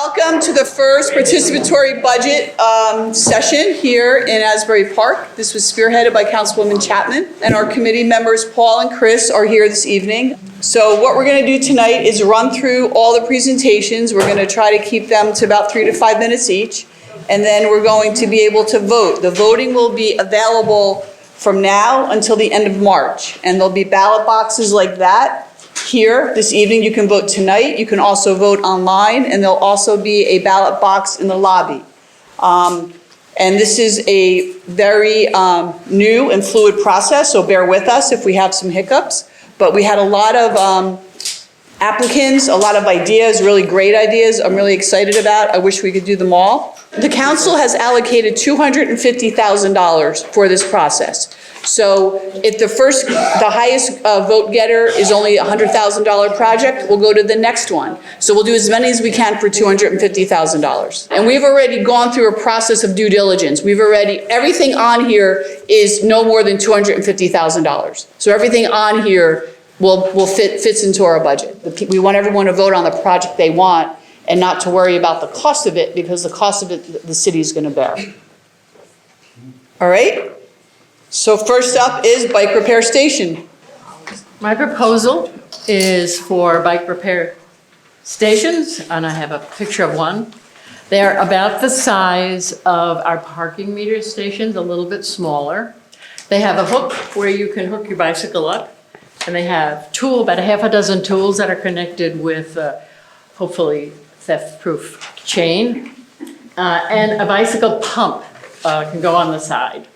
Welcome to the first participatory budget session here in Asbury Park. This was spearheaded by Councilwoman Chapman, and our committee members Paul and Chris are here this evening. So what we're going to do tonight is run through all the presentations. We're going to try to keep them to about 3 to 5 minutes each, and then we're going to be able to vote. The voting will be available from now until the end of March, and there'll be ballot boxes like that here this evening. You can vote tonight. You can also vote online, and there'll also be a ballot box in the lobby. And this is a very new and fluid process, so bear with us if we have some hiccups. But we had a lot of applicants, a lot of ideas, really great ideas I'm really excited about. I wish we could do them all. The council has allocated $250,000 for this process. So if the highest vote getter is only a $100,000 project, we'll go to the next one. So we'll do as many as we can for $250,000. And we've already gone through a process of due diligence. Everything on here is no more than $250,000. So everything on here fits into our budget. We want everyone to vote on the project they want and not to worry about the cost of it, because the cost of it the city is going to bear. All right? So first up is bike repair station. My proposal is for bike repair stations, and I have a picture of one. They're about the size of our parking meter stations, a little bit smaller. They have a hook where you can hook your bicycle up, and they have about a half a dozen tools that are connected with hopefully theft-proof chain, and a bicycle pump can go on the side.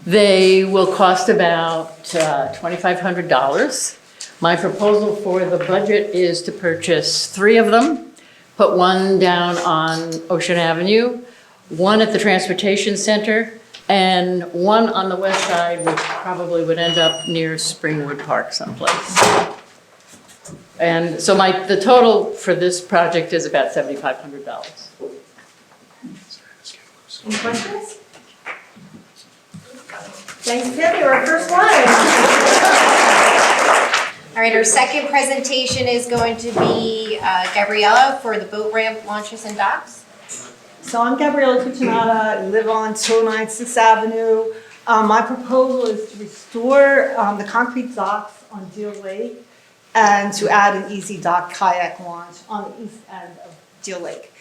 They will cost about $2,500. My proposal for the budget is to purchase 3 of them, put one down on Ocean Avenue, one at the Transportation Center, and one on the west side, which probably would end up near Springwood Park someplace. And so the total for this project is about $7,500. Any questions? Thanks, Debbie, our first one. All right, our second presentation is going to be Gabriella for the boat ramp launches and docks. So I'm Gabriella Cuccinata. I live on 209 Avenue. My proposal is to restore the concrete docks on Deal Lake and to add an easy dock kayak launch on the east end of Deal Lake.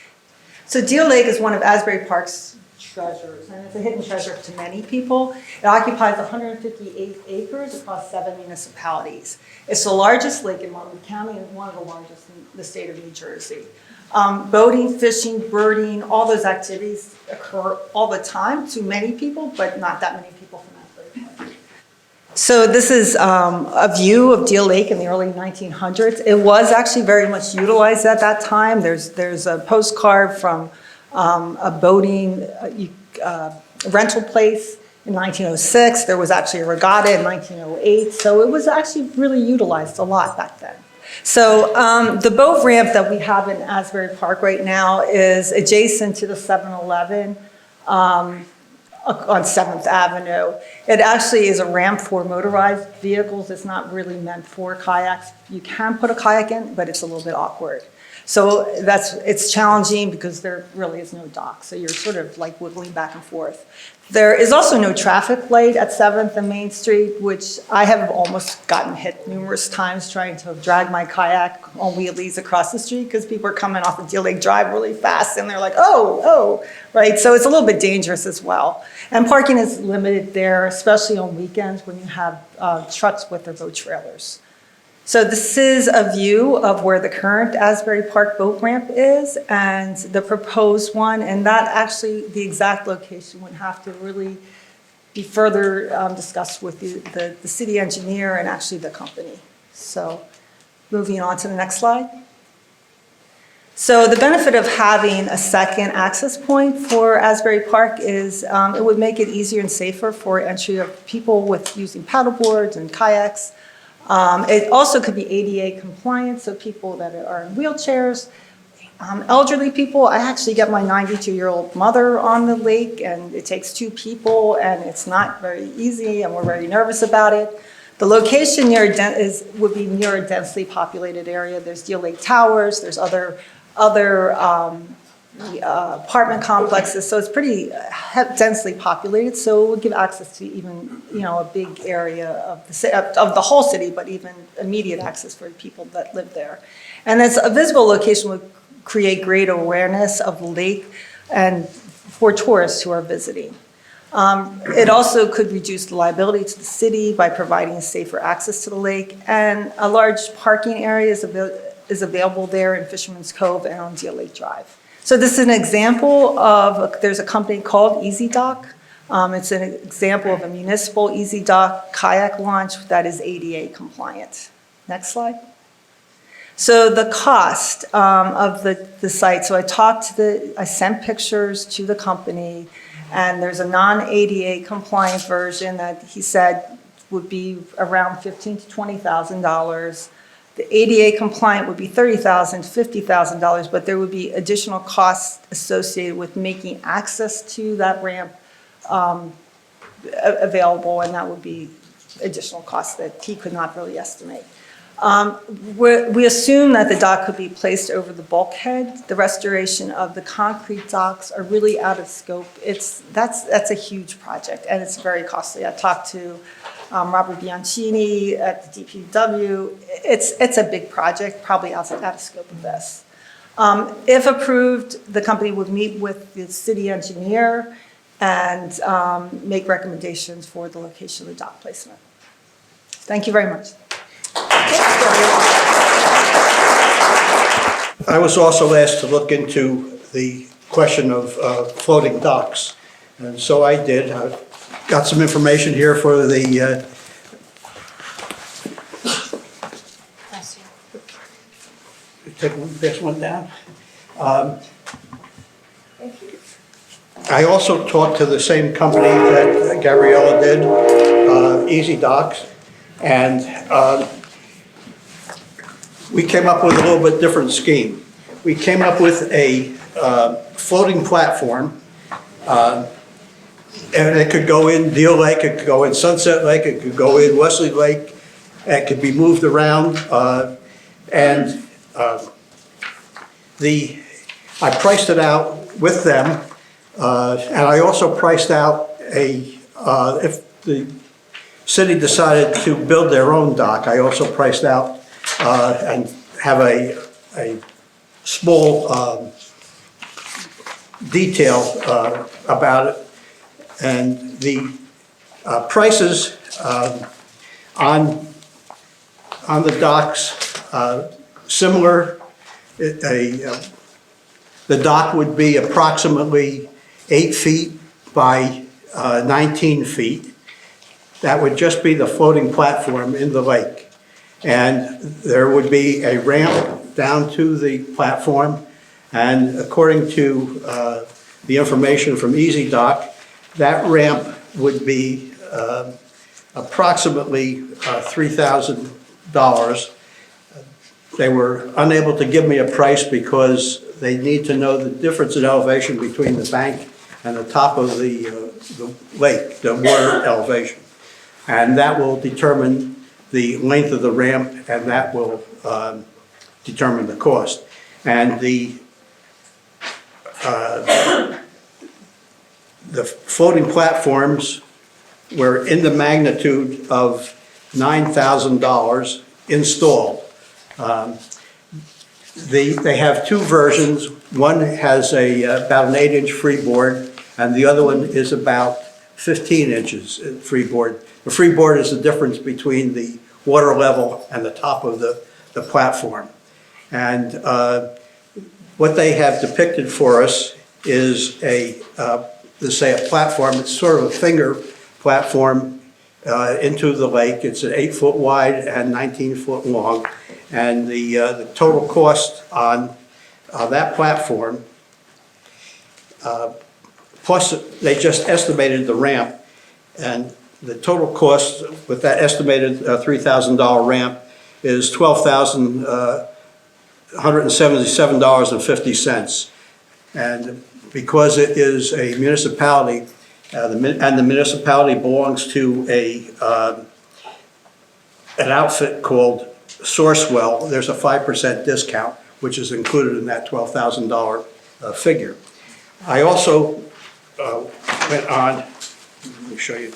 So Deal Lake is one of Asbury Park's treasures, and it's a hidden treasure to many people. It occupies 158 acres across 7 municipalities. It's the largest lake in Monmouth County and one of the largest in the state of New Jersey. Boating, fishing, birding, all those activities occur all the time to many people, but not that many people from Asbury Park. So this is a view of Deal Lake in the early 1900s. It was actually very much utilized at that time. There's a postcard from a boating rental place in 1906. There was actually a regatta in 1908. So it was actually really utilized a lot back then. So the boat ramp that we have in Asbury Park right now is adjacent to the 7-Eleven on 7th Avenue. It actually is a ramp for motorized vehicles. It's not really meant for kayaks. You can put a kayak in, but it's a little bit awkward. So it's challenging because there really is no dock. So you're sort of like wiggling back and forth. There is also no traffic light at 7th and Main Street, which I have almost gotten hit numerous times trying to drag my kayak on wheelies across the street because people are coming off the Deal Lake Drive really fast and they're like, oh, right? So it's a little bit dangerous as well. And parking is limited there, especially on weekends when you have trucks with their boat trailers. So this is a view of where the current Asbury Park boat ramp is and the proposed one, and that actually, the exact location would have to really be further discussed with the city engineer and actually the company. So moving on to the next slide. So the benefit of having a second access point for Asbury Park is it would make it easier and safer for entry of people with using paddleboards and kayaks. It also could be ADA compliant, so people that are in wheelchairs, elderly people. I actually get my 92-year-old mother on the lake, and it takes 2 people, and it's not very easy, and we're very nervous about it. The location would be near a densely populated area. There's Deal Lake Towers, there's other other apartment complexes, so it's pretty densely populated, so it would give access to even, a big area of the whole city, but even immediate access for people that live there. And as a visible location would create greater awareness of the lake and for tourists who are visiting. It also could reduce the liability to the city by providing safer access to the lake, and a large parking area is available there in Fisherman's Cove and on Deer Lake Drive. So this is an example of, there's a company called Easy Dock. It's an example of a municipal Easy Dock kayak launch that is ADA compliant. Next slide. So the cost of the site, so I sent pictures to the company, and there's a non-ADA compliant version that he said would be around $15,000 to $20,000. The ADA compliant would be $30,000 to $50,000, but there would be additional costs associated with making access to that ramp available, and that would be additional costs that he could not really estimate. We assume that the dock could be placed over the bulkhead. The restoration of the concrete docks are really out of scope. That's a huge project, and it's very costly. I talked to Robert Bianchini at the DPW. It's a big project, probably out of scope of this. If approved, the company would meet with the city engineer and make recommendations for the location of the dock placement. Thank you very much. I was also asked to look into the question of floating docks, and so I did. I've got some information here for the pass one down. I also talked to the same company that Gabriella did, Easy Docks, and we came up with a little bit different scheme. We came up with a floating platform, and it could go in Deal Lake, it could go in Sunset Lake, it could go in Wesley Lake, it could be moved around, and I priced it out with them, and I also priced out if the city decided to build their own dock, I also priced out and have a small detail about it. And the prices on the docks, similar. The dock would be approximately 8 feet by 19 feet. That would just be the floating platform in the lake. And there would be a ramp down to the platform. And according to the information from Easy Dock, that ramp would be approximately $3,000. They were unable to give me a price because they need to know the difference in elevation between the bank and the top of the lake, the water elevation. And that will determine the length of the ramp, and that will determine the cost. And the floating platforms were in the magnitude of $9,000 installed. They have two versions. One has about an 8-inch freeboard, and the other one is about 15 inches freeboard. The freeboard is the difference between the water level and the top of the platform. And what they have depicted for us is let's say a platform. It's sort of a finger platform into the lake. It's 8 foot wide and 19 foot long. And the total cost on that platform, plus they just estimated the ramp, and the total cost with that estimated $3,000 ramp is $12,177.50. And because it is a municipality, and the municipality belongs to an outfit called Sourcewell, there's a 5% discount, which is included in that $12,000 figure. I also went on, let me show you.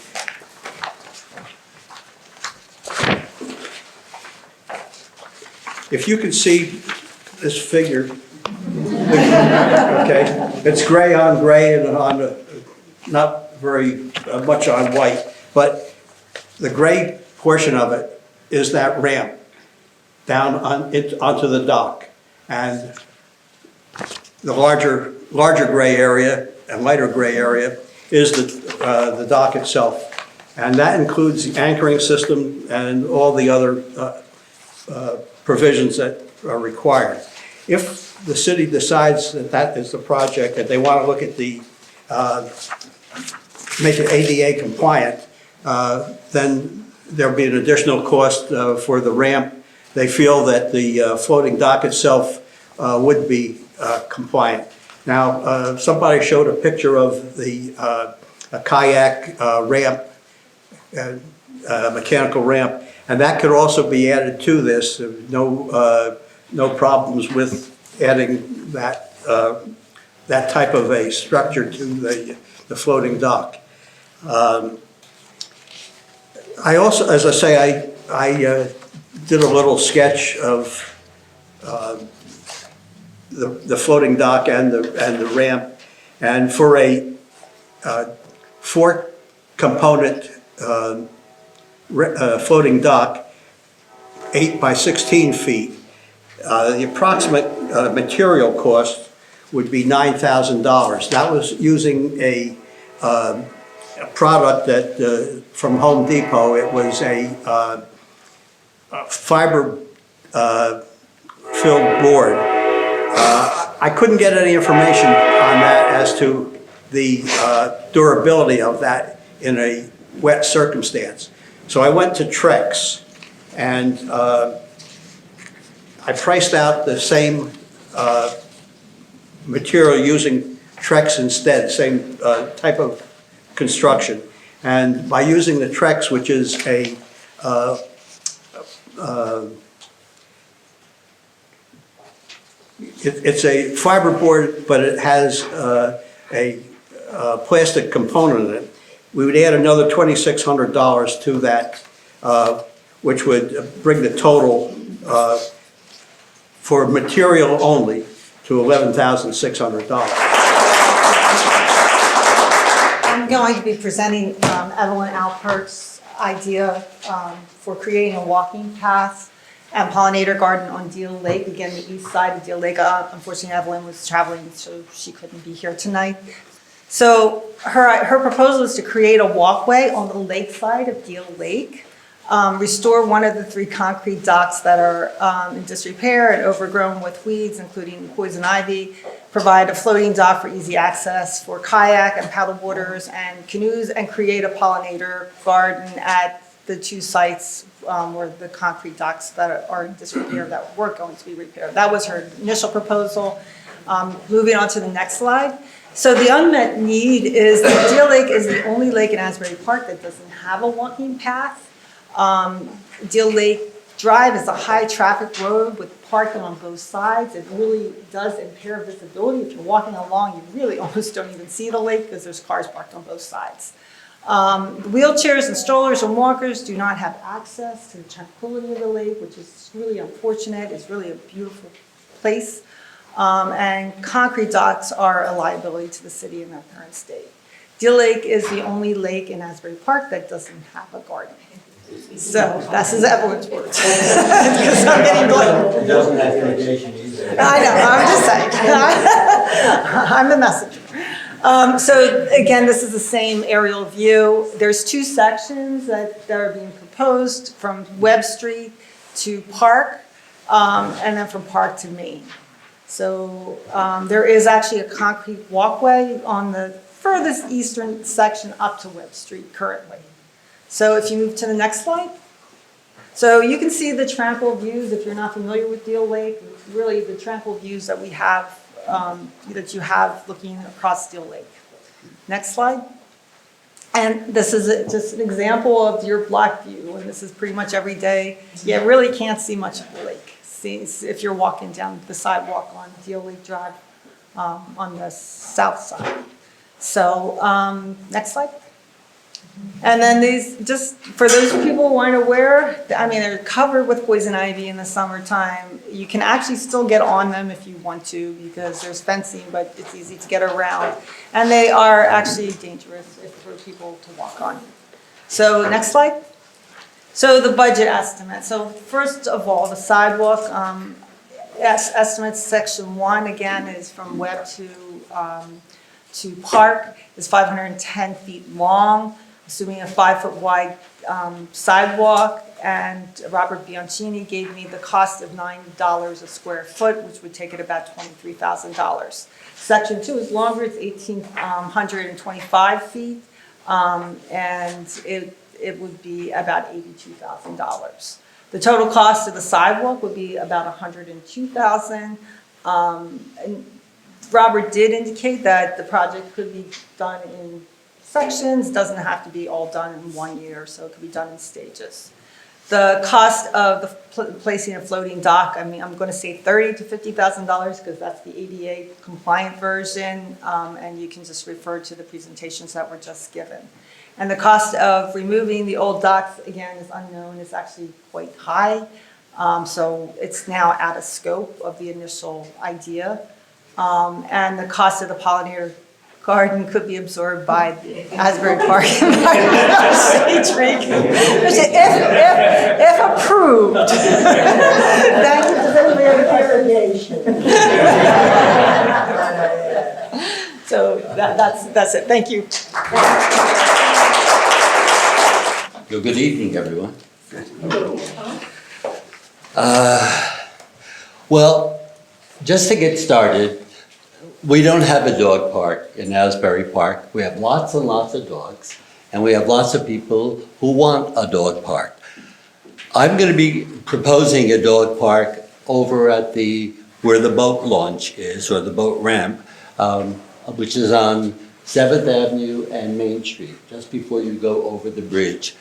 If you can see this figure, okay, it's gray on gray and on not very much on white, but the gray portion of it is that ramp down onto the dock, and the larger gray area and lighter gray area is the dock itself, and that includes the anchoring system and all the other provisions that are required. If the city decides that that is the project, that they want to look at the, make it ADA compliant, then there'll be an additional cost for the ramp. They feel that the floating dock itself would be compliant. Now, somebody showed a picture of the a kayak ramp, mechanical ramp, and that could also be added to this. No problems with adding that that type of a structure to the floating dock. I also, as I say, I did a little sketch of the floating dock and the ramp, and for a 4-component floating dock, 8 by 16 feet, the approximate material cost would be $9,000. That was using a product that from Home Depot. It was a fiber filled board. I couldn't get any information on that as to the durability of that in a wet circumstance. So I went to Trex, and I priced out the same material using Trex instead, same type of construction. And by using the Trex, which is it's a fiberboard, but it has a plastic component in it, we would add another $2,600 to that, which would bring the total for material only to $11,600. I'm going to be presenting Evelyn Alpert's idea for creating a walking path and pollinator garden on Deal Lake, again, the east side of Deal Lake. Unfortunately, Evelyn was traveling, so she couldn't be here tonight. So her proposal is to create a walkway on the lake side of Deal Lake, restore one of the 3 concrete docks that are in disrepair and overgrown with weeds, including poison ivy, provide a floating dock for easy access for kayak and paddleboarders and canoes, and create a pollinator garden at the 2 sites where the concrete docks that are in disrepair that were going to be repaired. That was her initial proposal. Moving on to the next slide. So the unmet need is that Deal Lake is the only lake in Asbury Park that doesn't have a walking path. Deal Lake Drive is a high traffic road with parking on both sides. It really does impair visibility. If you're walking along, you really almost don't even see the lake because there's cars parked on both sides. Wheelchairs and strollers and walkers do not have access to the tranquility of the lake, which is really unfortunate. It's really a beautiful place. And concrete docks are a liability to the city in their current state. Deal Lake is the only lake in Asbury Park that doesn't have a garden. So that's his Evelyn's words. Because I'm getting blamed. It doesn't have irrigation either. I know, I'm just saying. I'm the messenger. So again, this is the same aerial view. There's 2 sections that are being proposed from Webb Street to Park, and then from Park to Main. So there is actually a concrete walkway on the furthest eastern section up to Webb Street currently. So if you move to the next slide. So you can see the tranquil views if you're not familiar with Deal Lake, really the tranquil views that we have, that you have looking across Deal Lake. Next slide. And this is just an example of your block view, and this is pretty much every day. You really can't see much of the lake. if you're walking down the sidewalk on Deal Lake Drive on the south side. So, next slide. And then these, just for those people who aren't aware, I mean, they're covered with poison ivy in the summertime. You can actually still get on them if you want to because there's fencing, but it's easy to get around. And they are actually dangerous for people to walk on. So next slide. So the budget estimate. So first of all, the sidewalk estimates section 1 again is from Webb to Park is 510 feet long, assuming a 5-foot wide sidewalk. And Robert Bianchini gave me the cost of $90 a square foot, which would take it about $23,000. Section 2 is longer, it's 1,825 feet, and it would be about $82,000. The total cost of the sidewalk would be about $102,000. And Robert did indicate that the project could be done in sections, doesn't have to be all done in 1 year, so it could be done in stages. The cost of the placing a floating dock, I mean, I'm going to say $30,000 to $50,000 because that's the ADA compliant version, and you can just refer to the presentations that were just given. And the cost of removing the old docks, again, is unknown. It's actually quite high, so it's now out of scope of the initial idea. And the cost of the Pollinator garden could be absorbed by the Asbury Park Environmental Shade Tree, if approved. Thank you for irrigation. So that's it. Thank you. Good evening, everyone. Well, just to get started, we don't have a dog park in Asbury Park. We have lots and lots of dogs, and we have lots of people who want a dog park. I'm going to be proposing a dog park over at where the boat launch is, or the boat ramp, which is on 7th Avenue and Main Street, just before you go over the bridge.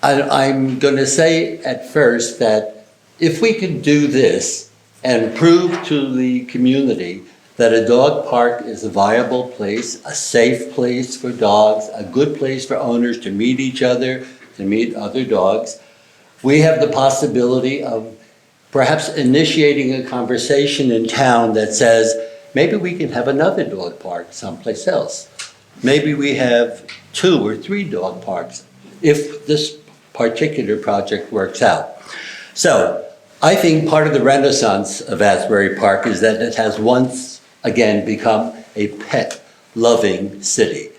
I'm going to say at first that if we could do this and prove to the community that a dog park is a viable place, a safe place for dogs, a good place for owners to meet each other, to meet other dogs, we have the possibility of perhaps initiating a conversation in town that says, maybe we can have another dog park someplace else. Maybe we have 2 or 3 dog parks if this particular project works out. So I think part of the renaissance of Asbury Park is that it has once again become a pet-loving city.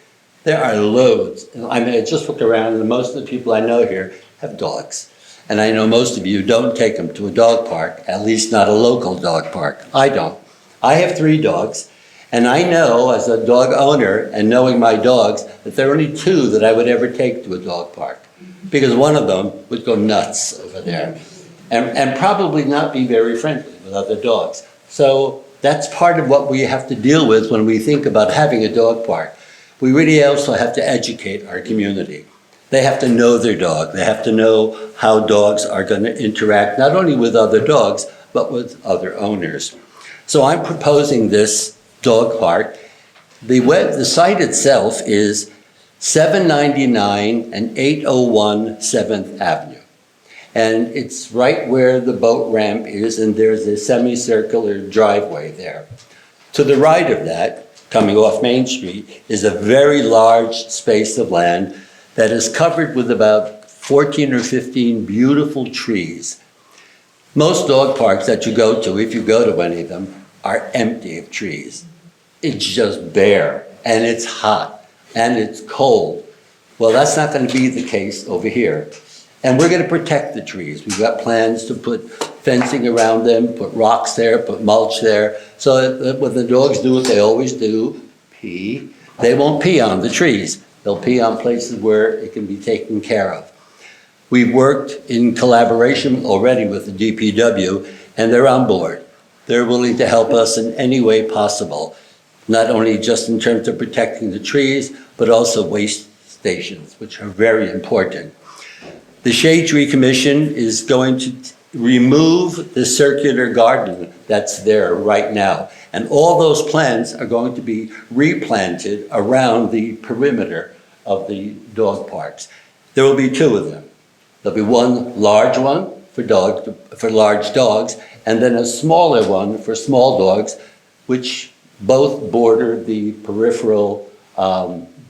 There are loads. I mean, I just looked around and most of the people I know here have dogs. And I know most of you don't take them to a dog park, at least not a local dog park. I don't. I have 3 dogs, and I know as a dog owner and knowing my dogs that there are only 2 that I would ever take to a dog park because one of them would go nuts over there and probably not be very friendly with other dogs. So that's part of what we have to deal with when we think about having a dog park. We really also have to educate our community. They have to know their dog. They have to know how dogs are going to interact, not only with other dogs, but with other owners. So I'm proposing this dog park. The site itself is 799 and 801 7th Avenue. And it's right where the boat ramp is, and there's a semicircular driveway there. To the right of that, coming off Main Street, is a very large space of land that is covered with about 14 or 15 beautiful trees. Most dog parks that you go to, if you go to any of them, are empty of trees. It's just bare, and it's hot, and it's cold. Well, that's not going to be the case over here. And we're going to protect the trees. We've got plans to put fencing around them, put rocks there, put mulch there, so that when the dogs do what they always do, pee, they won't pee on the trees. They'll pee on places where it can be taken care of. We've worked in collaboration already with the DPW, and they're on board. They're willing to help us in any way possible, not only just in terms of protecting the trees, but also waste stations, which are very important. The Shade Tree Commission is going to remove the circular garden that's there right now. And all those plants are going to be replanted around the perimeter of the dog parks. There will be two of them. There'll be one large one for large dogs, and then a smaller one for small dogs, which both border the peripheral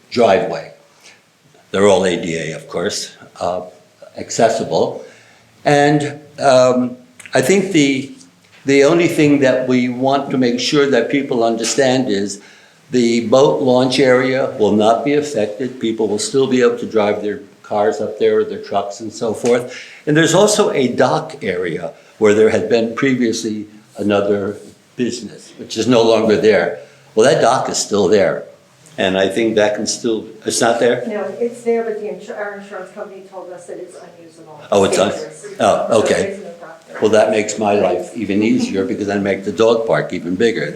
driveway. They're all ADA, of course, accessible. And I think the only thing that we want to make sure that people understand is the boat launch area will not be affected. People will still be able to drive their cars up there or their trucks and so forth. And there's also a dock area where there had been previously another business, which is no longer there. Well, that dock is still there. And I think that can still, it's not there? No, it's there, but our insurance company told us that it's unusable. Oh, it's dangerous. oh, So okay. there is no dock there. Well, that makes my life even easier because I make the dog park even bigger.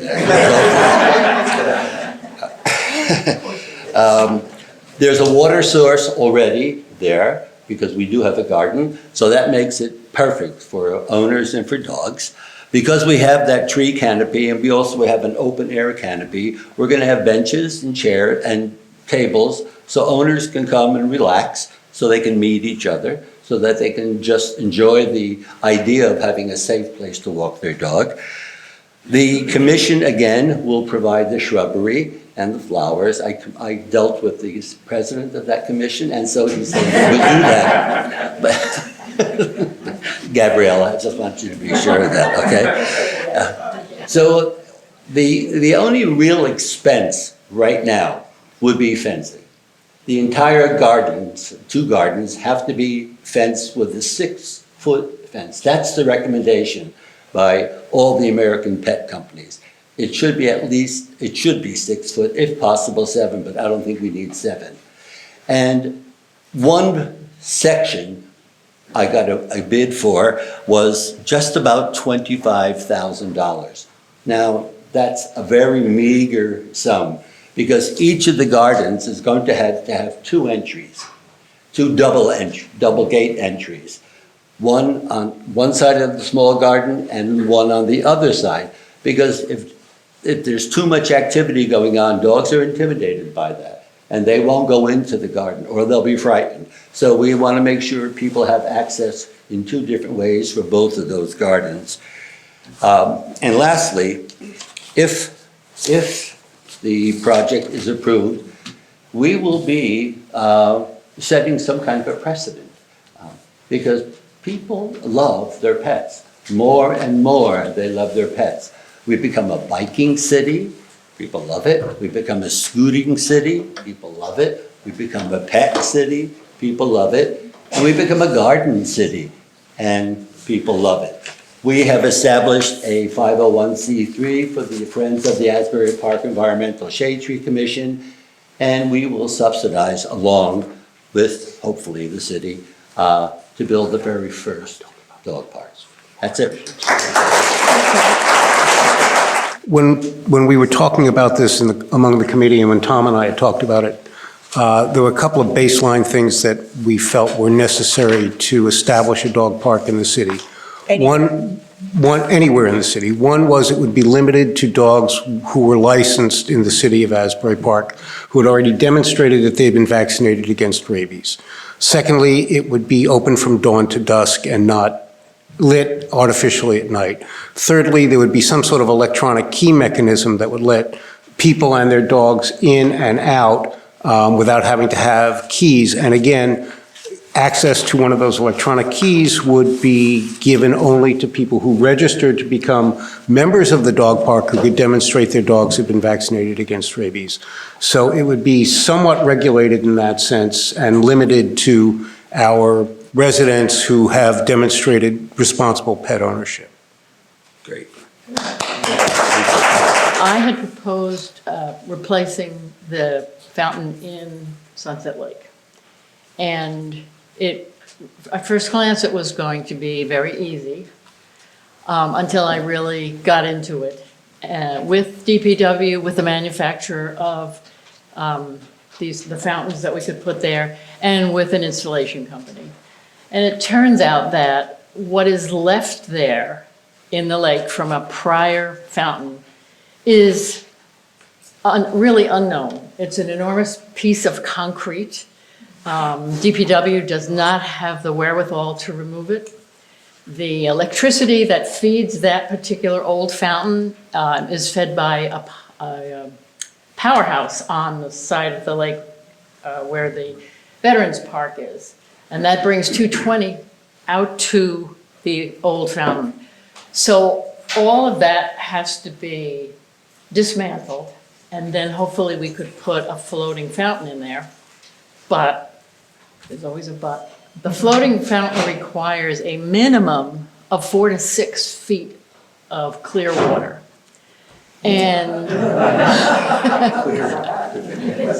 There's a water source already there because we do have a garden, so that makes it perfect for owners and for dogs. Because we have that tree canopy and we also have an open air canopy, we're going to have benches and chairs and tables so owners can come and relax, so they can meet each other, so that they can just enjoy the idea of having a safe place to walk their dog. The commission, again, will provide the shrubbery and the flowers. I dealt with the president of that commission, and so he said he would do that. But Gabriella, I just want you to be sure of that, okay? So the only real expense right now would be fencing. The entire gardens, 2 gardens, have to be fenced with a 6-foot fence. That's the recommendation by all the American pet companies. It should be 6 foot, if possible 7, but I don't think we need 7. And one section I got a bid for was just about $25,000. Now, that's a very meager sum because each of the gardens is going to have 2 entries, 2 double gate entries. One on one side of the small garden and one on the other side. Because if there's too much activity going on, dogs are intimidated by that. And they won't go into the garden or they'll be frightened. So we want to make sure people have access in 2 different ways for both of those gardens. And lastly, if the project is approved, we will be setting some kind of a precedent. Because people love their pets. More and more, they love their pets. We've become a biking city. People love it. We've become a scooting city. People love it. We've become a pet city. People love it. And we've become a garden city. And people love it. We have established a 501c3 for the Friends of the Asbury Park Environmental Shade Tree Commission. And we will subsidize along with, hopefully, the city to build the very first dog parks. That's it. When we were talking about this among the committee and when Tom and I had talked about it, there were a couple of baseline things that we felt were necessary to establish a dog park in the city. One, anywhere in the city. One was it would be limited to dogs who were licensed in the city of Asbury Park, who had already demonstrated that they had been vaccinated against rabies. Secondly, it would be open from dawn to dusk and not lit artificially at night. Thirdly, there would be some sort of electronic key mechanism that would let people and their dogs in and out without having to have keys. And again, access to one of those electronic keys would be given only to people who registered to become members of the dog park who could demonstrate their dogs had been vaccinated against rabies. So it would be somewhat regulated in that sense and limited to our residents who have demonstrated responsible pet ownership. Great. I had proposed replacing the fountain in Sunset Lake. And at first glance, it was going to be very easy until I really got into it with DPW, with the manufacturer of the fountains that we could put there, and with an installation company. And it turns out that what is left there in the lake from a prior fountain is really unknown. It's an enormous piece of concrete. DPW does not have the wherewithal to remove it. The electricity that feeds that particular old fountain is fed by a powerhouse on the side of the lake where the Veterans Park is. And that brings 220 out to the old fountain. So all of that has to be dismantled, and then hopefully we could put a floating fountain in there. But, there's always a but. The floating fountain requires a minimum of 4 to 6 feet of clear water. And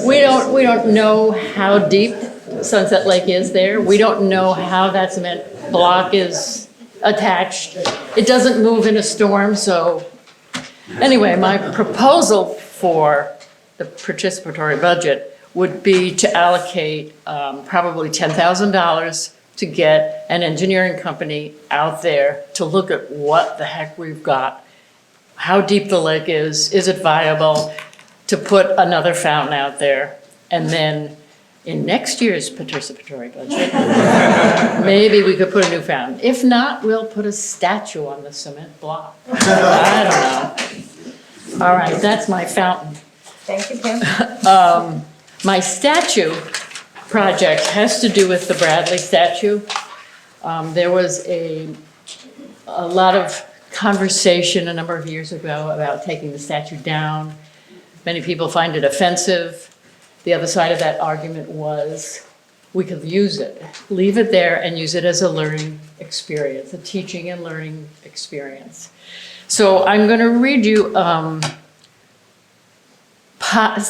we don't know how deep Sunset Lake is there. We don't know how that cement block is attached. It doesn't move in a storm, so anyway, my proposal for the participatory budget would be to allocate probably $10,000 to get an engineering company out there to look at what the heck we've got, how deep the lake is it viable to put another fountain out there, and then in next year's participatory budget, maybe we could put a new fountain. If not, we'll put a statue on the cement block. I don't know. All right, that's my fountain. Thank you, Kim. My statue project has to do with the Bradley statue. There was a lot of conversation a number of years ago about taking the statue down. Many people find it offensive. The other side of that argument was we could use it, leave it there and use it as a learning experience, a teaching and learning experience. So I'm going to read you,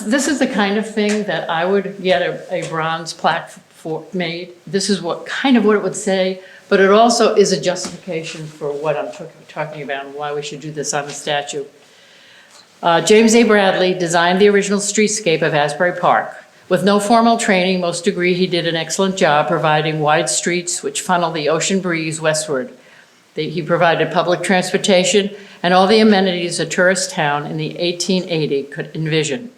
this is the kind of thing that I would get a bronze plaque for made. This is what it would say, but it also is a justification for what I'm talking about and why we should do this on the statue. James A. Bradley designed the original streetscape of Asbury Park. With no formal training, most agree he did an excellent job providing wide streets which funnel the ocean breeze westward. He provided public transportation and all the amenities a tourist town in the 1880 could envision.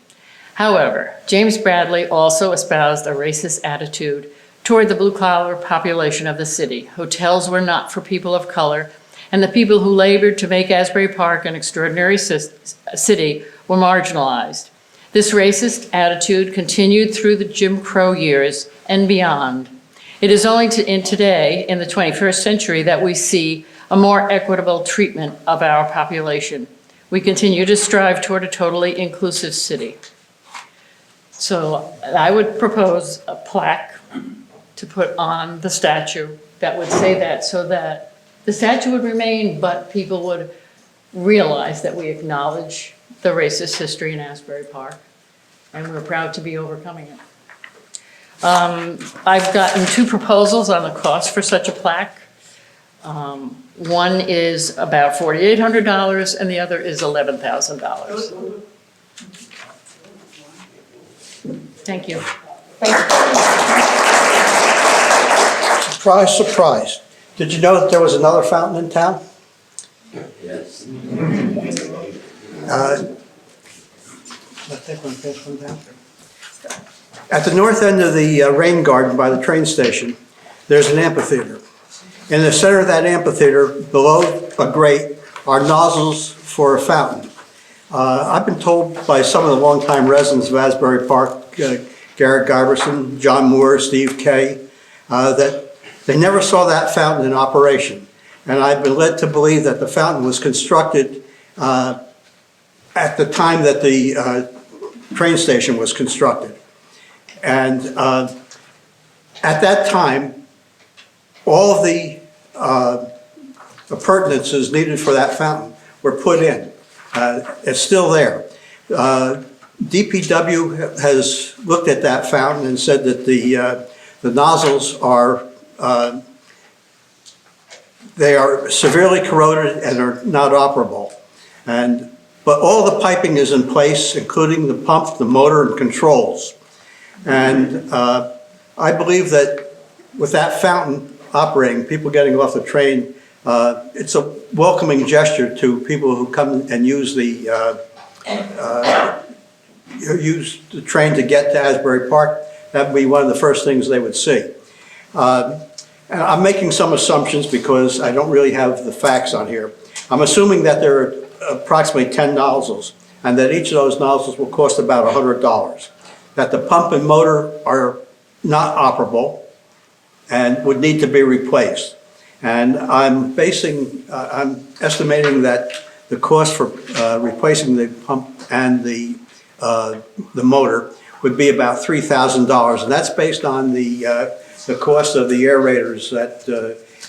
However, James Bradley also espoused a racist attitude toward the blue-collar population of the city. Hotels were not for people of color, and the people who labored to make Asbury Park an extraordinary city were marginalized. This racist attitude continued through the Jim Crow years and beyond. It is only today, in the 21st century, that we see a more equitable treatment of our population. We continue to strive toward a totally inclusive city. So I would propose a plaque to put on the statue that would say that, so that the statue would remain, but people would realize that we acknowledge the racist history in Asbury Park, and we're proud to be overcoming it. I've gotten 2 proposals on the cost for such a plaque. One is about $4,800 and the other is $11,000. Thank you. Surprise, surprise. Did you know that there was another fountain in town? Yes. Let's take one, pass one down. At the north end of the rain garden by the train station, there's an amphitheater. In the center of that amphitheater, below a grate, are nozzles for a fountain. I've been told by some of the longtime residents of Asbury Park, Garrett Giberson, John Moore, Steve Kay, that they never saw that fountain in operation. And I've been led to believe that the fountain was constructed at the time that the train station was constructed. And at that time, all of the appurtenances needed for that fountain were put in. It's still there. DPW has looked at that fountain and said that the nozzles are they are severely corroded and are not operable. But all the piping is in place, including the pump, the motor, and controls. And I believe that with that fountain operating, people getting off the train, it's a welcoming gesture to people who come and use the train to get to Asbury Park. That would be one of the first things they would see. And I'm making some assumptions because I don't really have the facts on here. I'm assuming that there are approximately 10 nozzles, and that each of those nozzles will cost about $100. That the pump and motor are not operable and would need to be replaced. And I'm estimating that the cost for replacing the pump and the motor would be about $3,000, and that's based on the cost of the aerators that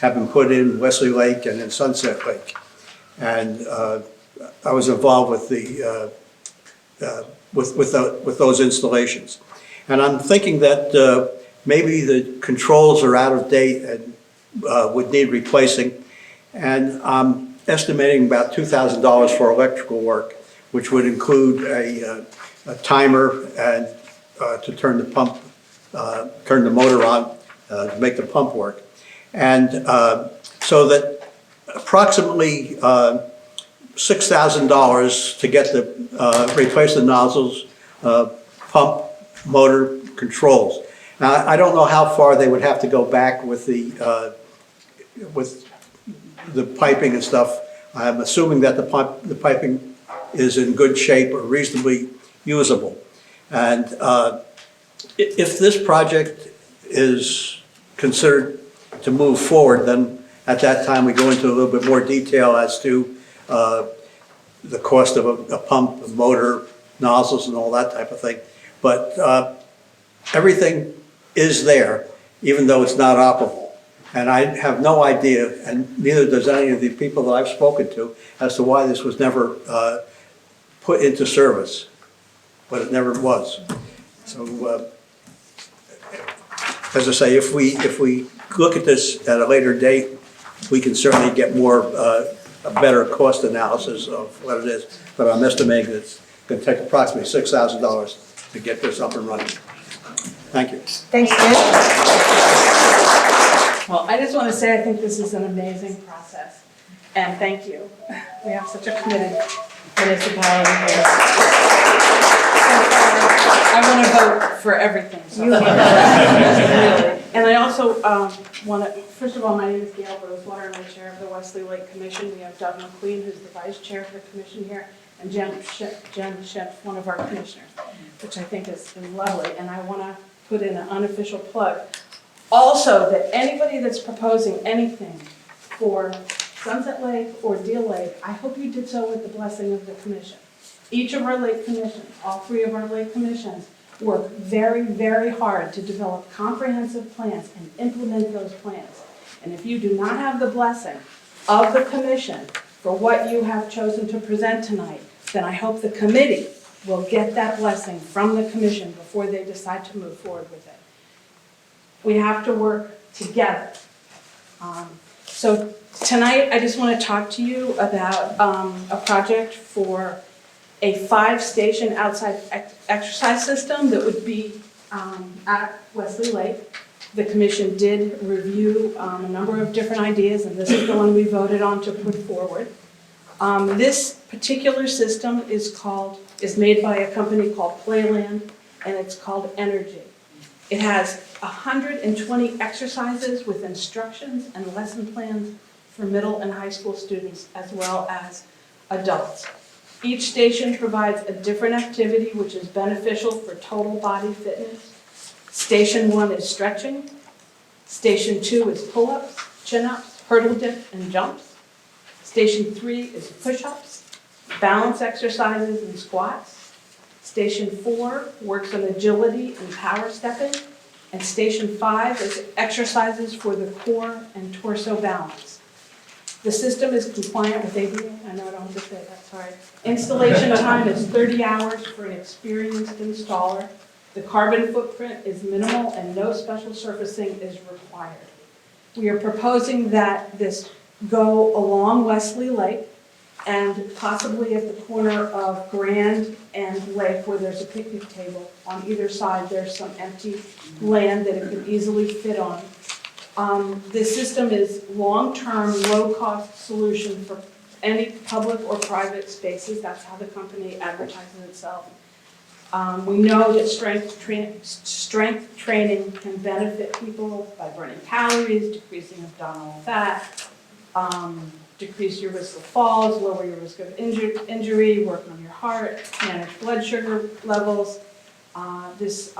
have been put in Wesley Lake and in Sunset Lake. And I was involved with with those installations. And I'm thinking that maybe the controls are out of date and would need replacing. And I'm estimating about $2,000 for electrical work, which would include a timer and to turn the motor on to make the pump work. And so that approximately $6,000 to get replace the nozzles, pump, motor, controls. Now, I don't know how far they would have to go back with the piping and stuff. I'm assuming that the piping is in good shape or reasonably usable. And if this project is considered to move forward, then at that time we go into a little bit more detail as to the cost of a pump, a motor, nozzles, and all that type of thing. But everything is there, even though it's not operable. And I have no idea, and neither does any of the people that I've spoken to, as to why this was never put into service, but it never was. So, as I say, if we look at this at a later date, we can certainly get a better cost analysis of what it is. But I'm estimating that it's going to take approximately $6,000 to get this up and running. Thank you. Thanks, Dan. Well, I just want to say I think this is an amazing process, and thank you. We have such a committed municipality here. I want to vote for everything. So. Really. And I also want to, first of all, my name is Gail Rosewater, and I'm chair of the Wesley Lake Commission. We have Doug McQueen, who's the vice chair of the commission here, and Jen Schimpf, one of our commissioners, which I think has been lovely. And I want to put in an unofficial plug. Also, that anybody that's proposing anything for Sunset Lake or Deal Lake, I hope you did so with the blessing of the commission. Each of our lake commissions, all three of our lake commissions, work very, very hard to develop comprehensive plans and implement those plans. And if you do not have the blessing of the commission for what you have chosen to present tonight, then I hope the committee will get that blessing from the commission before they decide to move forward with it. We have to work together. So tonight, I just want to talk to you about a project for a 5-station outside exercise system that would be at Wesley Lake. The commission did review a number of different ideas, and this is the one we voted on to put forward. This particular system is made by a company called Playland, and it's called Energy. It has 120 exercises with instructions and lesson plans for middle and high school students as well as adults. Each station provides a different activity which is beneficial for total body fitness. Station 1 is stretching. Station 2 is pull-ups, chin-ups, hurdle dip, and jumps. Station 3 is push-ups, balance exercises, and squats. Station 4 works on agility and power stepping. And Station 5 is exercises for the core and torso balance. The system is compliant with APTV. I know I don't have to say that, sorry. Installation time is 30 hours for an experienced installer. The carbon footprint is minimal and no special surfacing is required. We are proposing that this go along Wesley Lake and possibly at the corner of Grand and Lake where there's a picnic table. On either side there's some empty land that it could easily fit on. This system is long-term, low-cost solution for any public or private spaces. That's how the company advertises itself. We know that strength training can benefit people by burning calories, decreasing abdominal fat, decrease your risk of falls, lower your risk of injury, work on your heart, manage blood sugar levels. This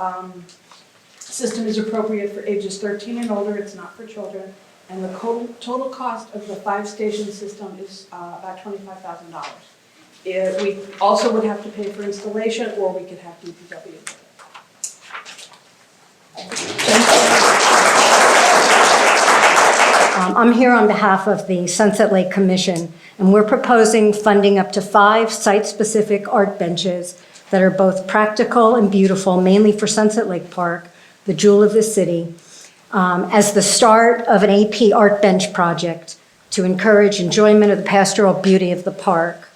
system is appropriate for ages 13 and older. It's not for children. And the total cost of the 5-station system is about $25,000. We also would have to pay for installation, or we could have DPW. I'm here on behalf of the Sunset Lake Commission, and we're proposing funding up to 5 site-specific art benches that are both practical and beautiful, mainly for Sunset Lake Park, the jewel of the city, as the start of an AP art bench project to encourage enjoyment of the pastoral beauty of the park.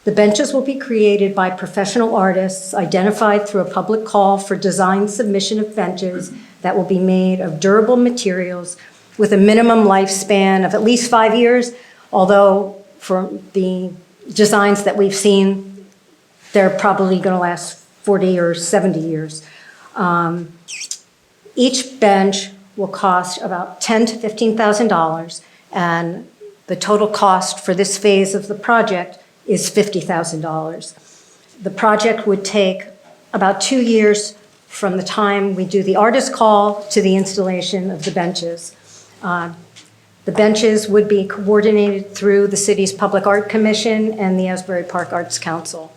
The benches will be created by professional artists identified through a public call for design submission of benches that will be made of durable materials with a minimum lifespan of at least 5 years, although for the designs that we've seen, they're probably going to last 40 or 70 years. Each bench will cost about $10,000 to $15,000, and the total cost for this phase of the project is $50,000. The project would take about 2 years from the time we do the artist call to the installation of the benches. The benches would be coordinated through the city's Public Art Commission and the Asbury Park Arts Council.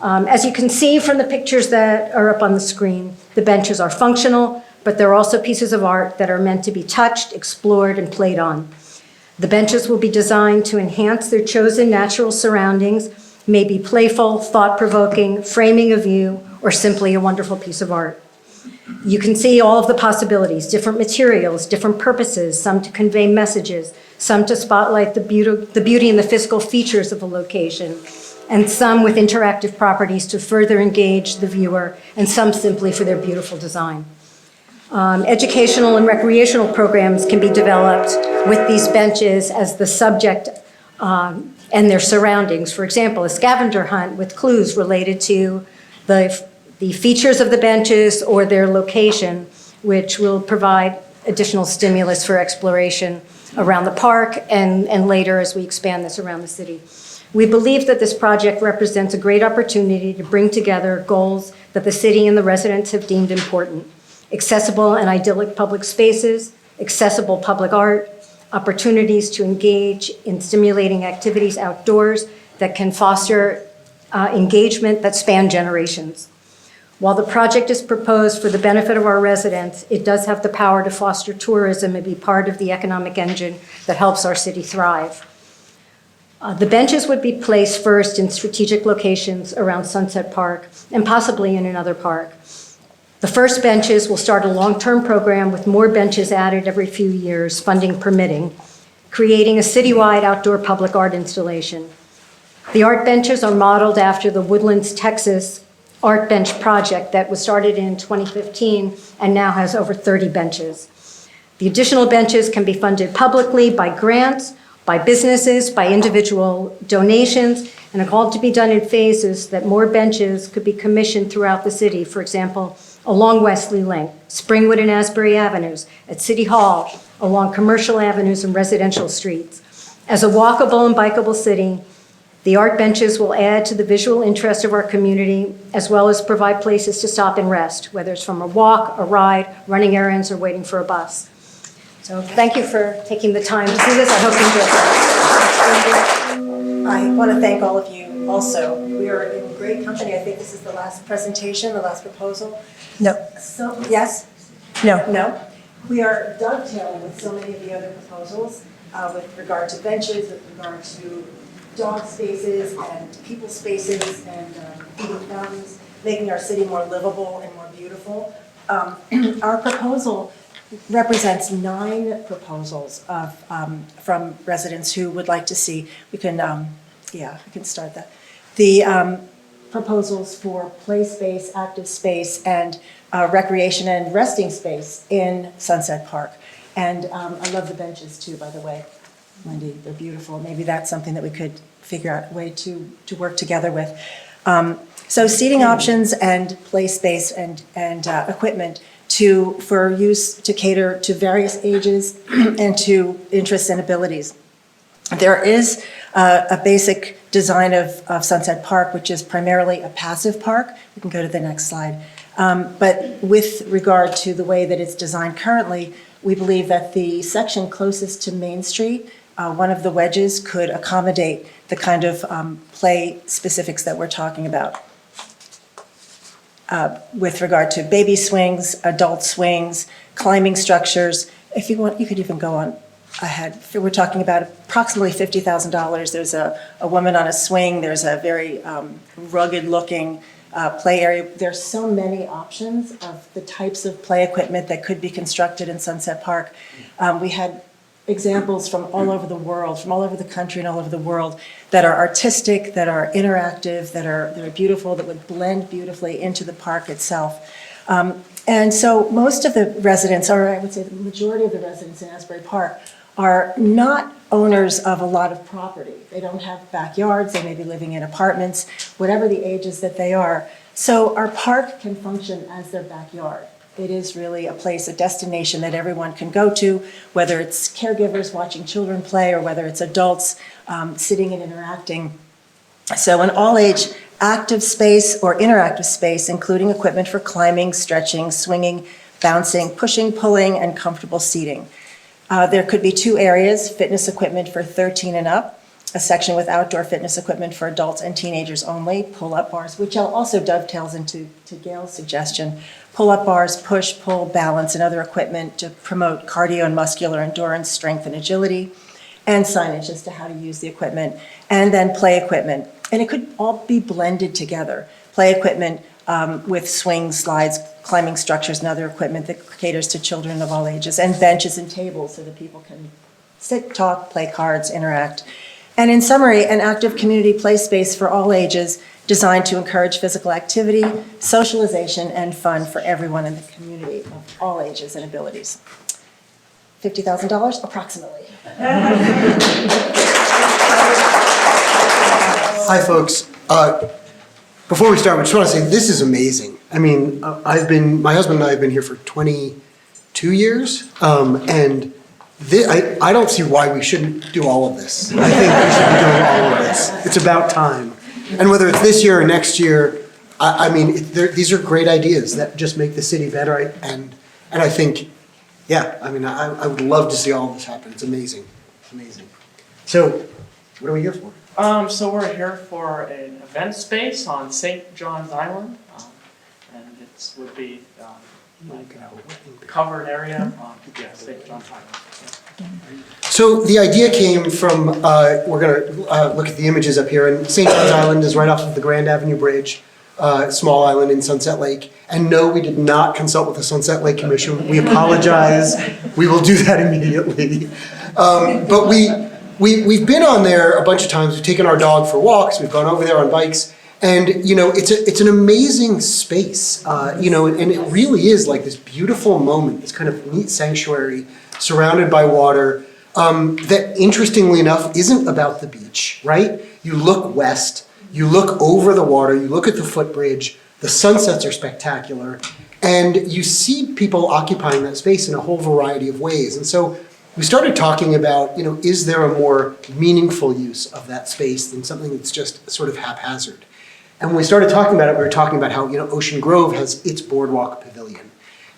As you can see from the pictures that are up on the screen, the benches are functional, but they're also pieces of art that are meant to be touched, explored, and played on. The benches will be designed to enhance their chosen natural surroundings, may be playful, thought-provoking, framing a view, or simply a wonderful piece of art. You can see all of the possibilities, different materials, different purposes, some to convey messages, some to spotlight the beauty and the physical features of a location, and some with interactive properties to further engage the viewer, and some simply for their beautiful design. Educational and recreational programs can be developed with these benches as the subject and their surroundings. For example, a scavenger hunt with clues related to the features of the benches or their location, which will provide additional stimulus for exploration around the park and later as we expand this around the city. We believe that this project represents a great opportunity to bring together goals that the city and the residents have deemed important: accessible and idyllic public spaces, accessible public art, opportunities to engage in stimulating activities outdoors that can foster engagement that span generations. While the project is proposed for the benefit of our residents, it does have the power to foster tourism and be part of the economic engine that helps our city thrive. The benches would be placed first in strategic locations around Sunset Park and possibly in another park. The first benches will start a long-term program with more benches added every few years, funding permitting, creating a citywide outdoor public art installation. The art benches are modeled after the Woodlands, Texas Art Bench project that was started in 2015 and now has over 30 benches. The additional benches can be funded publicly by grants, by businesses, by individual donations, and are called to be done in phases that more benches could be commissioned throughout the city. For example, along Wesley Link, Springwood and Asbury Avenues, at City Hall, along commercial avenues and residential streets. As a walkable and bikeable city, the art benches will add to the visual interest of our community, as well as provide places to stop and rest, whether it's from a walk, a ride, running errands, or waiting for a bus. So thank you for taking the time to see this. I hope you enjoyed it. I want to thank all of you also. We are in great company. I think this is the last presentation, the last proposal. No. So, yes? No. No? We are dovetailing with so many of the other proposals with regard to benches, with regard to dog spaces and people spaces and feeding fountains, making our city more livable and more beautiful. Our proposal represents 9 proposals of, from residents who would like to see. We can start that. The proposals for play space, active space, and recreation and resting space in Sunset Park. And I love the benches too, by the way, Wendy, they're beautiful. Maybe that's something that we could figure out a way to work together with. So seating options and play space and equipment for use to cater to various ages and to interests and abilities. There is a basic design of Sunset Park, which is primarily a passive park. We can go to the next slide. But with regard to the way that it's designed currently, we believe that the section closest to Main Street, one of the wedges, could accommodate the kind of play specifics that we're talking about. With regard to baby swings, adult swings, climbing structures. If you want, you could even go on ahead. We're talking about approximately $50,000. There's a woman on a swing. There's a very rugged-looking play area. There's so many options of the types of play equipment that could be constructed in Sunset Park. We had examples from all over the world, from all over the country and all over the world, that are artistic, that are interactive, that are beautiful, that would blend beautifully into the park itself. And so most of the residents, or I would say the majority of the residents in Asbury Park, are not owners of a lot of property. They don't have backyards, they may be living in apartments, whatever the ages that they are. So our park can function as their backyard. It is really a place, a destination that everyone can go to, whether it's caregivers watching children play or whether it's adults sitting and interacting. So an all-age active space or interactive space, including equipment for climbing, stretching, swinging, bouncing, pushing, pulling, and comfortable seating. There could be two areas: fitness equipment for 13 and up, a section with outdoor fitness equipment for adults and teenagers only, pull-up bars, which also dovetails into Gail's suggestion, pull-up bars, push, pull, balance, and other equipment to promote cardio and muscular endurance, strength, and agility, and signage as to how to use the equipment, and then play equipment. And it could all be blended together. Play equipment with swings, slides, climbing structures, and other equipment that caters to children of all ages, and benches and tables so that people can sit, talk, play cards, interact. And in summary, an active community play space for all ages designed to encourage physical activity, socialization, and fun for everyone in the community of all ages and abilities. $50,000 approximately. Hi, folks. Before we start, I just want to say this is amazing. I mean, my husband and I have been here for 22 years, and I don't see why we shouldn't do all of this. I think we should be doing all of this. It's about time. And whether it's this year or next year, I mean, these are great ideas that just make the city better. And I think, yeah, I mean, I would love to see all of this happen. It's amazing. It's amazing. So, what are we here for? So we're here for an event space on St. John's Island, and it would be like a covered area on St. John's Island. So the idea came from, we're going to look at the images up here, and St. John's Island is right off of the Grand Avenue Bridge, small island in Sunset Lake. And no, we did not consult with the Sunset Lake Commission. We apologize. We will do that immediately. But we've been on there a bunch of times. We've taken our dog for walks. We've gone over there on bikes. And, you know, it's an amazing space, you know, and it really is like this beautiful moment, this kind of neat sanctuary surrounded by water that, interestingly enough, isn't about the beach, right? You look west, you look over the water, you look at the footbridge, the sunsets are spectacular, and you see people occupying that space in a whole variety of ways. And so we started talking about, you know, is there a more meaningful use of that space than something that's just sort of haphazard? And when we started talking about it, we were talking about how, you know, Ocean Grove has its boardwalk pavilion.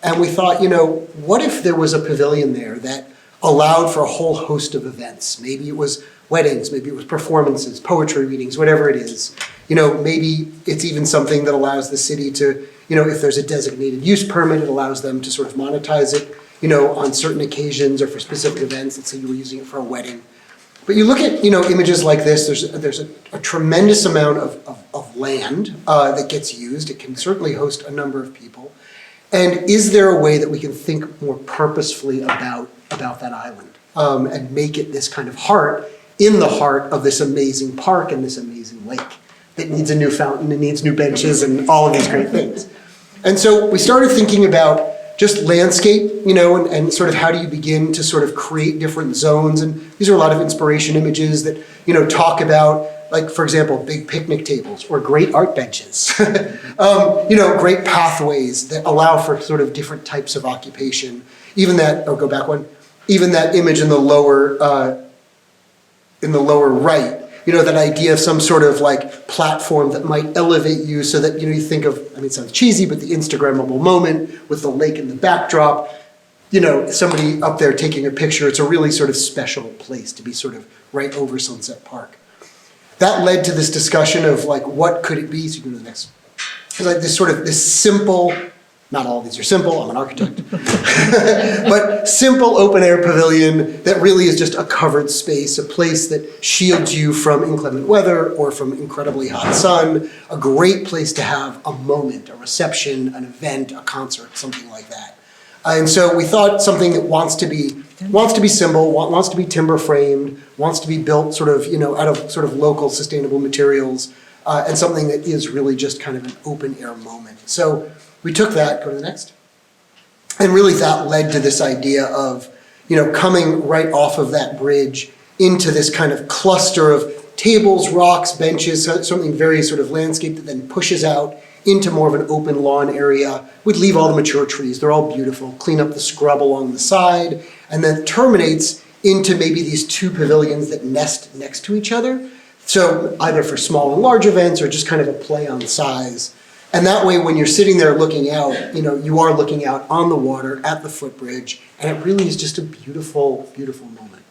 And we thought, you know, what if there was a pavilion there that allowed for a whole host of events? Maybe it was weddings, maybe it was performances, poetry readings, whatever it is. You know, maybe it's even something that allows the city to, you know, if there's a designated use permit, it allows them to sort of monetize it, you know, on certain occasions or for specific events. Let's say you were using it for a wedding. But you look at, you know, images like this, there's a tremendous amount of land that gets used. It can certainly host a number of people. And is there a way that we can think more purposefully about that island and make it this kind of heart, in the heart of this amazing park and this amazing lake that needs a new fountain and needs new benches and all of these great things? And so we started thinking about just landscape, and sort of how do you begin to sort of create different zones. And these are a lot of inspiration images that, talk about, like, for example, big picnic tables or great art benches, great pathways that allow for sort of different types of occupation. Even that, go back one, even that image in the lower right, that idea of some sort of like platform that might elevate you so that, you think of, it sounds cheesy, but the Instagrammable moment with the lake in the backdrop, somebody up there taking a picture. It's a really sort of special place to be sort of right over Sunset Park. That led to this discussion of like, what could it be? So you can go to the next. It's like this simple, not all of these are simple, I'm an architect, but simple open air pavilion that really is just a covered space, a place that shields you from inclement weather or from incredibly hot sun, a great place to have a moment, a reception, an event, a concert, something like that. And so we thought something that wants to be simple, wants to be timber framed, wants to be built sort of, out of sort of local sustainable materials, and something that is really just kind of an open air moment. So we took that, go to the next, and really that led to this idea of, coming right off of that bridge into this kind of cluster of tables, rocks, benches, something very sort of landscape that then pushes out into more of an open lawn area. We'd leave all the mature trees, they're all beautiful, clean up the scrub along the side, and then terminates into maybe these two pavilions that nest next to each other. So either for small and large events or just kind of a play on size. And that way, when you're sitting there looking out, you are looking out on the water at the footbridge, and it really is just a beautiful, beautiful moment.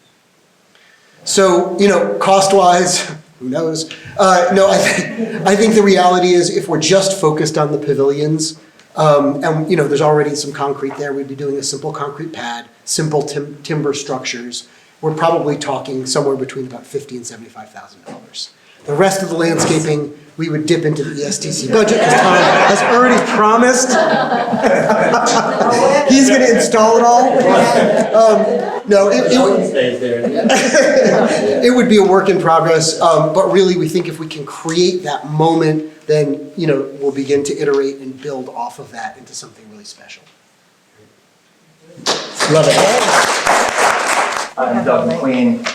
So, cost-wise, who knows? No, I think the reality is if we're just focused on the pavilions, and there's already some concrete there, we'd be doing a simple concrete pad, simple timber structures. We're probably talking somewhere between about $50,000 and $75,000. The rest of the landscaping, we would dip into the ESTC budget, because Tom has already promised. He's going to install it all. It would be a work in progress, but really we think if we can create that moment, then we'll begin to iterate and build off of that into something really special. Love it. I'm Doug McQueen,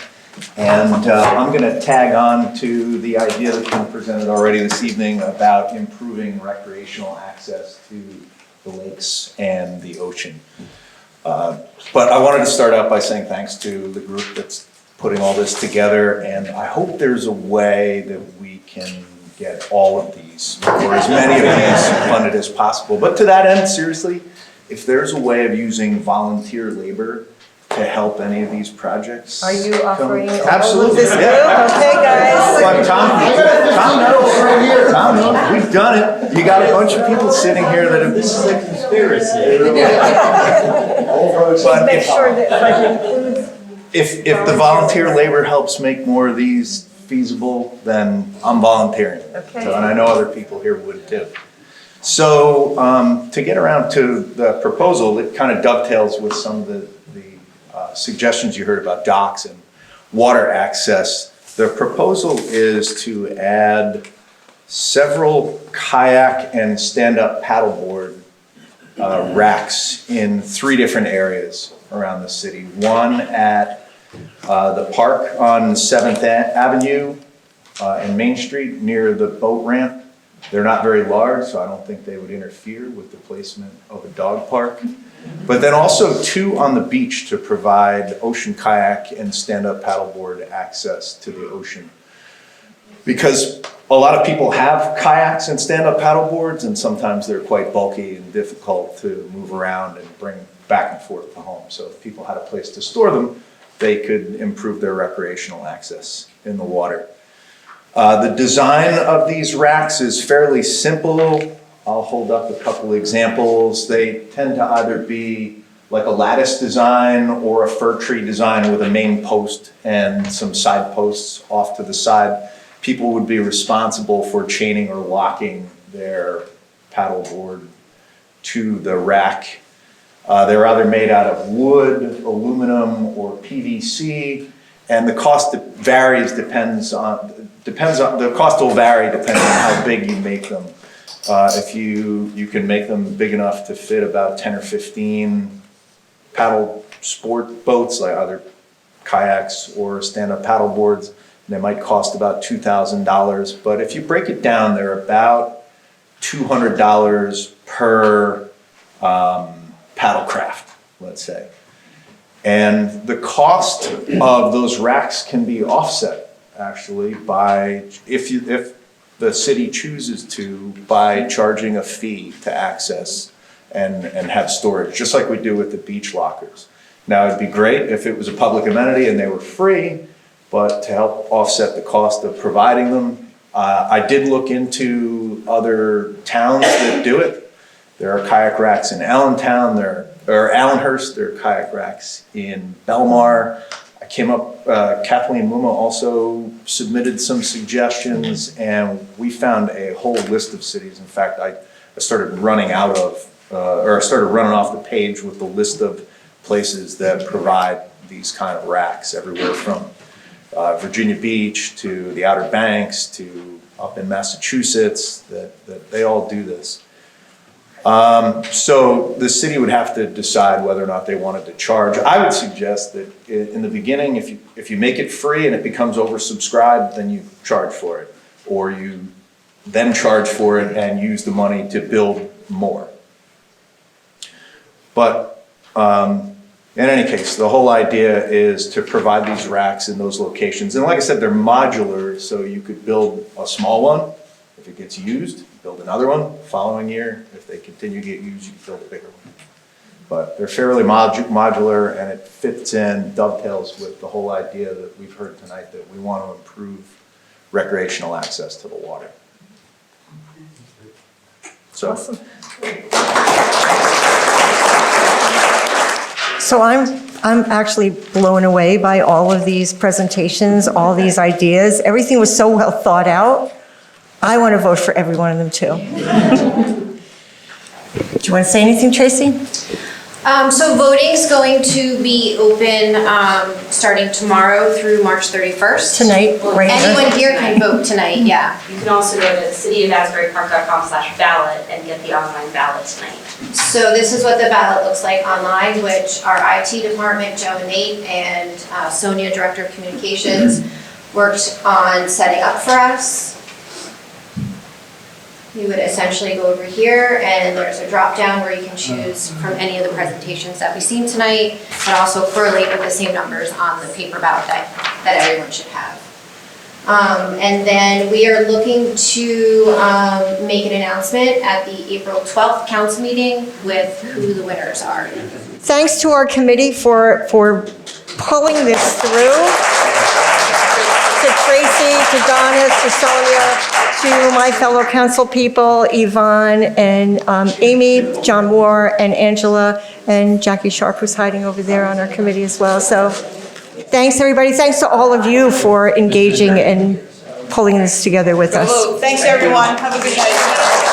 and I'm going to tag on to the idea that's been presented already this evening about improving recreational access to the lakes and the ocean. But I wanted to start out by saying thanks to the group that's putting all this together, and I hope there's a way that we can get all of these, or as many of these funded as possible. But to that end, seriously, if there's a way of using volunteer labor to help any of these projects. Are you offering all Absolutely. of this group? Yeah. Okay, guys. Well, Tom knows right here. Tom knows. We've done it. You got a bunch of people sitting here that have. This is a conspiracy. But Make sure that budget includes. if the volunteer labor helps make more of these feasible, then I'm volunteering. Okay. So, and I know other people here would too. So to get around to the proposal, it kind of dovetails with some of the suggestions you heard about docks and water access. The proposal is to add several kayak and stand-up paddleboard racks in 3 different areas around the city. One at the park on 7th Avenue and Main Street near the boat ramp. They're not very large, so I don't think they would interfere with the placement of a dog park. But then also 2 on the beach to provide ocean kayak and stand-up paddleboard access to the ocean. Because a lot of people have kayaks and stand-up paddleboards, and sometimes they're quite bulky and difficult to move around and bring back and forth to home. So if people had a place to store them, they could improve their recreational access in the water. The design of these racks is fairly simple. I'll hold up a couple examples. They tend to either be like a lattice design or a fir tree design with a main post and some side posts off to the side. People would be responsible for chaining or locking their paddleboard to the rack. They're either made out of wood, aluminum, or PVC, and the cost varies the cost will vary depending on how big you make them. If you can make them big enough to fit about 10 or 15 paddle sport boats, like either kayaks or stand-up paddle boards, they might cost about $2,000. But if you break it down, they're about $200 per paddle craft, let's say. And the cost of those racks can be offset, actually, by, if the city chooses to, by charging a fee to access and have storage, just like we do with the beach lockers. Now, it'd be great if it was a public amenity and they were free, but to help offset the cost of providing them, I did look into other towns that do it. There are kayak racks in Allentown, or Allenhurst, there are kayak racks in Belmar. I came up, Kathleen Muma also submitted some suggestions, and we found a whole list of cities. In fact, I started running out of, or I started running off the page with the list of places that provide these kind of racks, everywhere from Virginia Beach to the Outer Banks to up in Massachusetts, that they all do this. So the city would have to decide whether or not they wanted to charge. I would suggest that in the beginning, if you make it free and it becomes oversubscribed, then you charge for it, or you then charge for it and use the money to build more. But in any case, the whole idea is to provide these racks in those locations. And like I said, they're modular, so you could build a small one. If it gets used, build another one. Following year, if they continue to get used, you can build a bigger one. But they're fairly modular, and it fits in, dovetails with the whole idea that we've heard tonight, that we want to improve recreational access to the water. So. Awesome. So I'm actually blown away by all of these presentations, all these ideas. Everything was so well thought out. I want to vote for every one of them too. Do you want to say anything, Tracy? So voting's going to be open starting tomorrow through March 31st. Tonight, right here? Anyone here can vote tonight, yeah. You can also go to cityofasburypark.com/ballot and get the online ballot tonight. So this is what the ballot looks like online, which our IT department, Joe and Nate, and Sonia, Director of Communications, worked on setting up for us. You would essentially go over here, and there's a drop down where you can choose from any of the presentations that we've seen tonight, and also correlate with the same numbers on the paper ballot that everyone should have. And then we are looking to make an announcement at the April 12th council meeting with who the winners are. Thanks to our committee for pulling this through. To Tracy, to Donna, to Sonia, to my fellow council people, Yvonne and Amy, John Moore and Angela, and Jackie Sharp, who's hiding over there on our committee as well. So thanks, everybody. Thanks to all of you for engaging and pulling this together with us. Thanks, everyone. Have a good night.